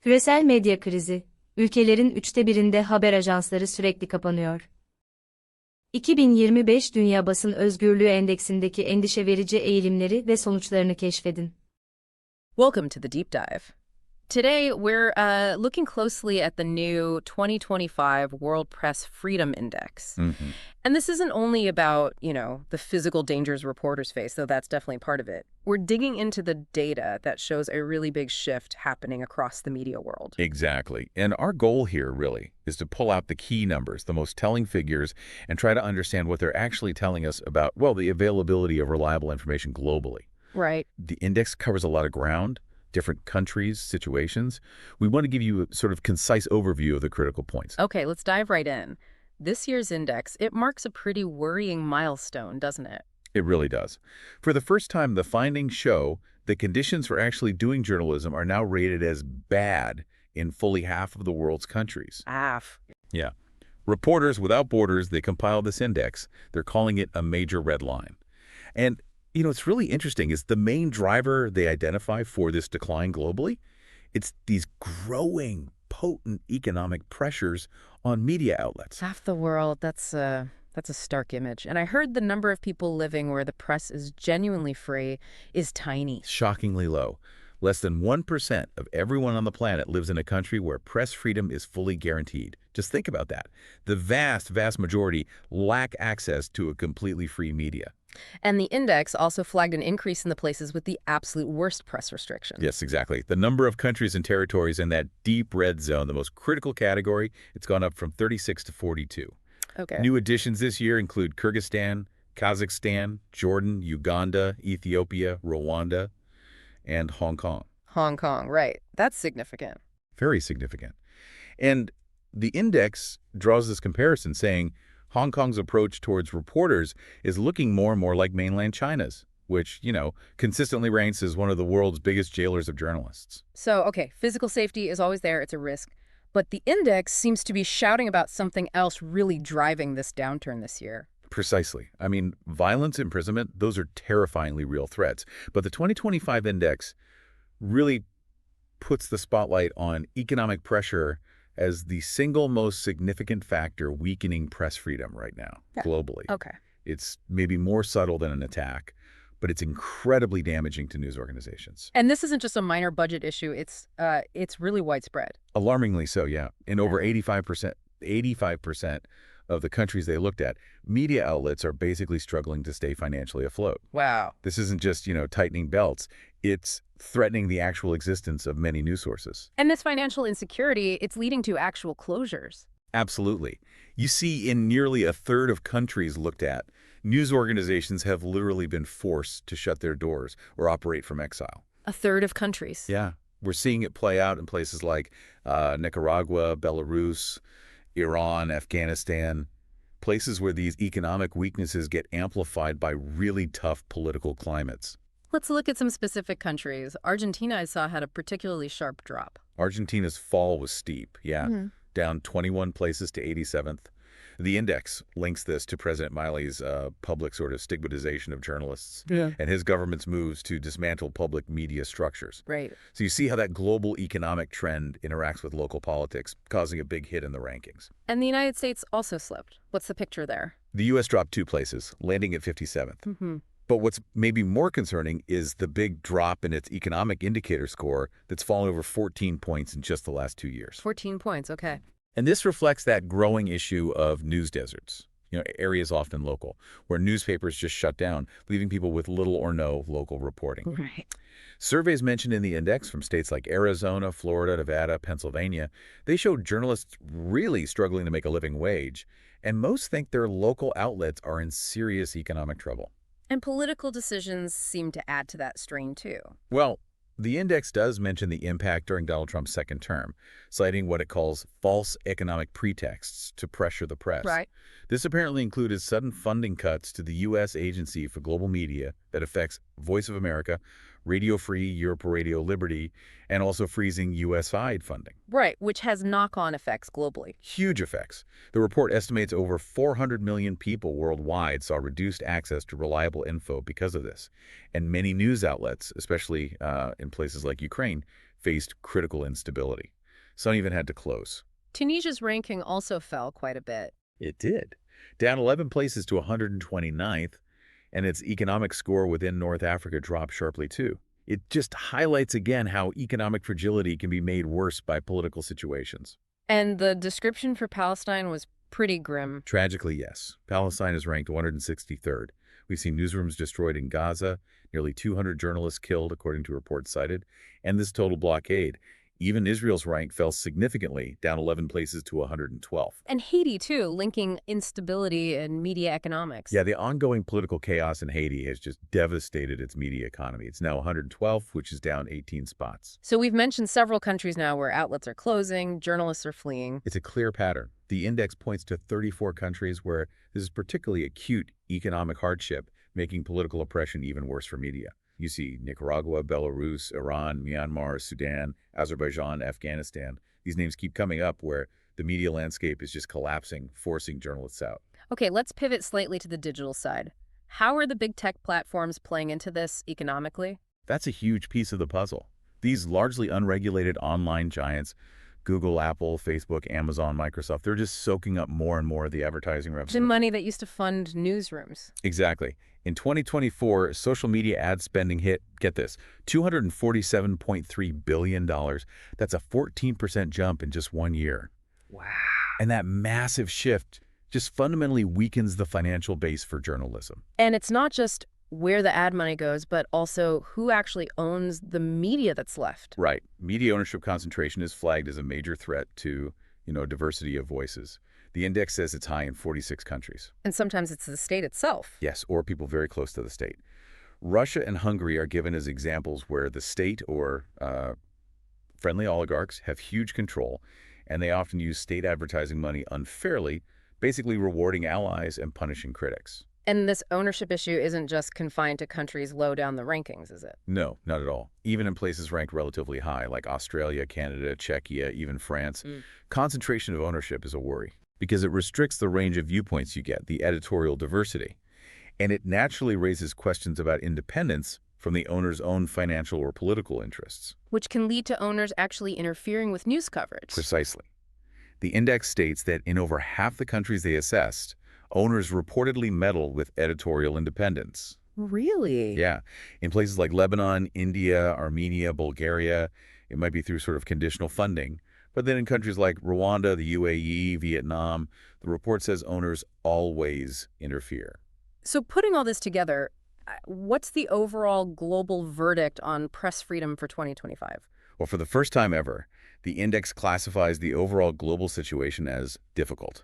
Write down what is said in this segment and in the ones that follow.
Küresel Medya Krizi, Ülkelerin Üçte Birinde Haber Ajansları Sürekli Kapanıyor. 2025 Dünya Basın Özgürlüğü Endeksindeki endişe verici eğilimleri ve sonuçlarını keşfedin. Welcome to the deep dive. Today, we're looking closely at the new 2025 World Press Freedom Index. And this isn't only about, the physical dangers reporters face, though that's definitely part of it. We're digging into the data that shows a really big shift happening across the media world. Exactly. And our goal here, really, is to pull out the key numbers, the most telling figures, and try to understand what they're actually telling us about, well, the availability of reliable information globally. Right. The index covers a lot of ground, different countries, situations. We want to give you a sort of concise overview of the critical points. Okay, let's dive right in. This year's index, it marks a pretty worrying milestone, doesn't it? It really does. For the first time, the findings show the conditions for actually doing journalism are now rated as bad in fully half of the world's countries. Half. Yeah. Reporters Without Borders, they compiled this index. They're calling it a major red line. And it's really interesting is the main driver they identify for this decline globally, it's these growing, potent economic pressures on media outlets. Half the world, that's a stark image. And I heard the number of people living where the press is genuinely free is tiny. Shockingly low. Less than 1% of everyone on the planet lives in a country where press freedom is fully guaranteed. Just think about that. The vast, vast majority lack access to a completely free media. And the index also flagged an increase in the places with the absolute worst press restrictions. Yes, exactly. The number of countries and territories in that deep red zone, the most critical category, it's gone up from 36 to 42. Okay. New additions this year include Kyrgyzstan, Kazakhstan, Jordan, Uganda, Ethiopia, Rwanda, and Hong Kong. Hong Kong, right. That's significant. Very significant. And the index draws this comparison saying Hong Kong's approach towards reporters is looking more and more like mainland China's, which, consistently ranks as one of the world's biggest jailers of journalists. So, okay, physical safety is always there. It's a risk. But the index seems to be shouting about something else really driving this downturn this year. Precisely. I mean, violence, imprisonment, those are terrifyingly real threats. But the 2025 index really puts the spotlight on economic pressure as the single most significant factor weakening press freedom right now, globally. Okay. It's maybe more subtle than an attack, but it's incredibly damaging to news organizations. And this isn't just a minor budget issue. It's really widespread. Alarmingly so, yeah. In over 85% of the countries they looked at, media outlets are basically struggling to stay financially afloat. Wow. This isn't just, tightening belts. It's threatening the actual existence of many news sources. And this financial insecurity, it's leading to actual closures. Absolutely. You see, in nearly a third of countries looked at, news organizations have literally been forced to shut their doors or operate from exile. A third of countries. Yeah. We're seeing it play out in places like Nicaragua, Belarus, Iran, Afghanistan, places where these economic weaknesses get amplified by really tough political climates. Let's look at some specific countries. Argentina, I saw, had a particularly sharp drop. Argentina's fall was steep, down 21 places to 87th. The index links this to President Milei's public sort of stigmatization of journalists and his government's moves to dismantle public media structures. Right. So you see how that global economic trend interacts with local politics, causing a big hit in the rankings. And the United States also slipped. What's the picture there? The U.S. dropped 2 places, landing at 57th. But what's maybe more concerning is the big drop in its economic indicator score that's fallen over 14 points in just the last 2 years. 14 points, okay. And this reflects that growing issue of news deserts, areas often local, where newspapers just shut down, leaving people with little or no local reporting. Right. Surveys mentioned in the index from states like Arizona, Florida, Nevada, Pennsylvania, they showed journalists really struggling to make a living wage, and most think their local outlets are in serious economic trouble. And political decisions seem to add to that strain, too. Well, the index does mention the impact during Donald Trump's second term, citing what it calls false economic pretexts to pressure the press. Right. This apparently included sudden funding cuts to the U.S. Agency for Global Media that affects Voice of America, Radio Free, Europe Radio Liberty, and also freezing U.S.-wide funding. Right, which has knock-on effects globally. Huge effects. The report estimates over 400 million people worldwide saw reduced access to reliable info because of this. And many news outlets, especially in places like Ukraine, faced critical instability. Some even had to close. Tunisia's ranking also fell quite a bit. It did. Down 11 places to 129th, and its economic score within North Africa dropped sharply too. It just highlights again how economic fragility can be made worse by political situations. And the description for Palestine was pretty grim. Tragically, yes. Palestine is ranked 163rd. We've seen newsrooms destroyed in Gaza, nearly 200 journalists killed, according to reports cited, and this total blockade. Even Israel's rank fell significantly, down 11 places to 112th. And Haiti, too, linking instability and media economics. Yeah, the ongoing political chaos in Haiti has just devastated its media economy. It's now 112th, which is down 18 spots. So we've mentioned several countries now where outlets are closing, journalists are fleeing. It's a clear pattern. The index points to 34 countries where this is particularly acute economic hardship, making political oppression even worse for media. You see Nicaragua, Belarus, Iran, Myanmar, Sudan, Azerbaijan, Afghanistan. These names keep coming up where the media landscape is just collapsing, forcing journalists out. Okay, let's pivot slightly to the digital side. How are the big tech platforms playing into this economically? That's a huge piece of the puzzle. These largely unregulated online giants, Google, Apple, Facebook, Amazon, Microsoft, they're just soaking up more and more of the advertising revenue. The money that used to fund newsrooms. Exactly. In 2024, social media ad spending hit, get this, $247.3 billion. That's a 14% jump in just 1 year. Wow. And that massive shift just fundamentally weakens the financial base for journalism. And it's not just where the ad money goes, but also who actually owns the media that's left. Right. Media ownership concentration is flagged as a major threat to, diversity of voices. The index says it's high in 46 countries. And sometimes it's the state itself. Yes, or people very close to the state. Russia and Hungary are given as examples where the state or friendly oligarchs have huge control, and they often use state advertising money unfairly, basically rewarding allies and punishing critics. And this ownership issue isn't just confined to countries low down the rankings, is it? No, not at all. Even in places ranked relatively high, like Australia, Canada, Czechia, even France, concentration of ownership is a worry because it restricts the range of viewpoints you get, the editorial diversity. And it naturally raises questions about independence from the owner's own financial or political interests. Which can lead to owners actually interfering with news coverage. Precisely. The index states that in over half the countries they assessed, owners reportedly meddle with editorial independence. Really? Yeah. In places like Lebanon, India, Armenia, Bulgaria, it might be through sort of conditional funding. But then in countries like Rwanda, the UAE, Vietnam, the report says owners always interfere. So putting all this together, what's the overall global verdict on press freedom for 2025? Well, for the first time ever, the index classifies the overall global situation as difficult.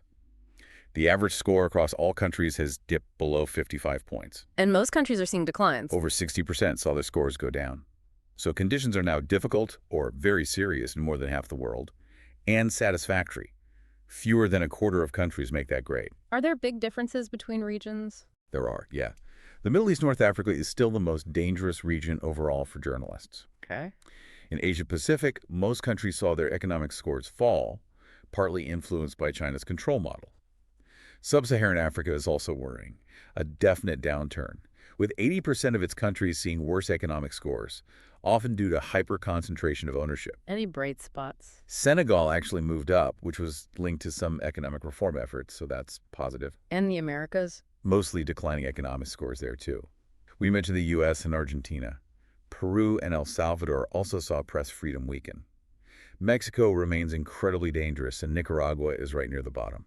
The average score across all countries has dipped below 55 points. And most countries are seeing declines. Over 60% saw their scores go down. So conditions are now difficult or very serious in more than half the world, and satisfactory. Fewer than a quarter of countries make that grade. Are there big differences between regions? There are, yeah. The Middle East North Africa is still the most dangerous region overall for journalists. Okay. In Asia Pacific, most countries saw their economic scores fall, partly influenced by China's control model. Sub-Saharan Africa is also worrying, a definite downturn, with 80% of its countries seeing worse economic scores, often due to hyper-concentration of ownership. Any bright spots? Senegal actually moved up, which was linked to some economic reform efforts, so that's positive. And the Americas? Mostly declining economic scores there, too. We mentioned the U.S. and Argentina. Peru and El Salvador also saw press freedom weaken. Mexico remains incredibly dangerous, and Nicaragua is right near the bottom.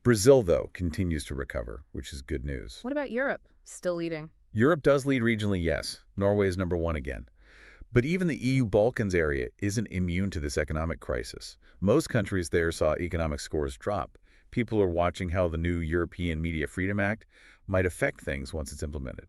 Brazil, though, continues to recover, which is good news. What about Europe? Still leading? Europe does lead regionally, yes. Norway is #1 again. But even the EU Balkans area isn't immune to this economic crisis. Most countries there saw economic scores drop. People are watching how the new European Media Freedom Act might affect things once it's implemented.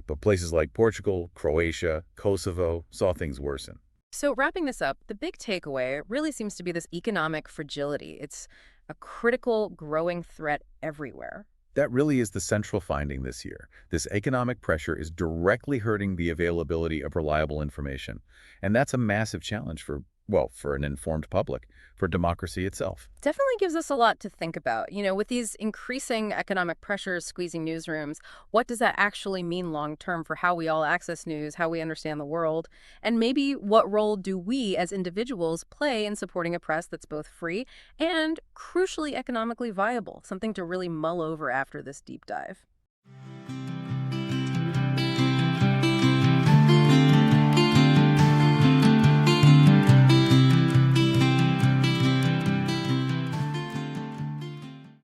But places like Portugal, Croatia, Kosovo saw things worsen. So wrapping this up, the big takeaway really seems to be this economic fragility. It's a critical, growing threat everywhere. That really is the central finding this year. This economic pressure is directly hurting the availability of reliable information. And that's a massive challenge for Well, for an informed public, for democracy itself. Definitely gives us a lot to think about. With these increasing economic pressures squeezing newsrooms, what does that actually mean long term for how we all access news, how we understand the world? And maybe what role do we as individuals play in supporting a press that's both free and crucially economically viable? Something to really mull over after this deep dive.